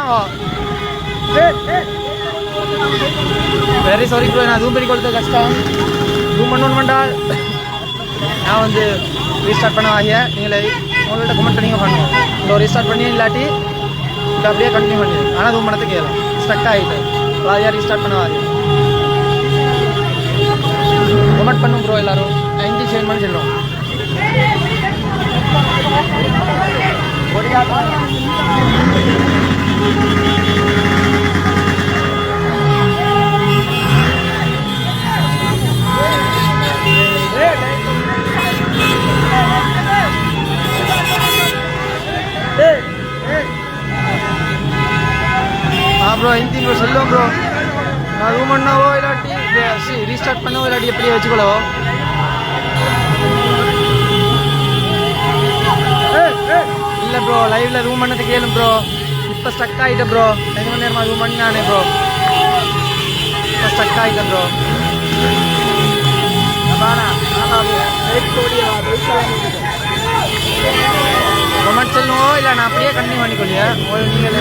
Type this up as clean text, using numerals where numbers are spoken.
பண்ணுங்க. Very sorry bro, நான் zoom பண்ணி கொடுத்தது கஷ்டம். ஜூம் பண்ணணும் வேண்டாம். நான் வந்து ரீஸ்டார்ட் பண்ண ஆகிய நீங்களே உங்கள்கிட்ட கமெண்ட் நீங்கள் பண்ணுவோம். இந்த ரீஸ்டார்ட் பண்ணி இல்லாட்டி இப்போ அப்படியே கண்டினியூ பண்ணி. ஆனால் ஜூம் பண்ணது கேட்கலாம், ஸ்டக் ஆகிட்டு பாதியாக ரீஸ்டார்ட் பண்ண ஆகிய. கமெண்ட் பண்ணும் ப்ரோ எல்லோரும். 97 மணி சொல்லுவோம். ப்ரோ 18 ப்ரோ சொல்லுவோம் ப்ரோ. நான் ரூம் பண்ணவோ இல்லாட்டி ரீஸ்டார்ட் பண்ணவோ இல்லாட்டி எப்படியே வச்சுக்கொள்ளவோ. இல்லை ப்ரோ லைவ்ல ரூம் பண்ணது கேளும் ப்ரோ. இப்போ ஸ்டக் ஆகிட்டேன் ப்ரோ. 5 மணி நேரமாக ரூம் பண்ணி நானே ப்ரோ. இப்போ ஸ்டக் ஆகிட்டேன் ப்ரோ. கமெண்ட் சொல்லுவோம் இல்லை நான் அப்படியே கண்டினியூ பண்ணிக்கொள்ளியா நீங்கள்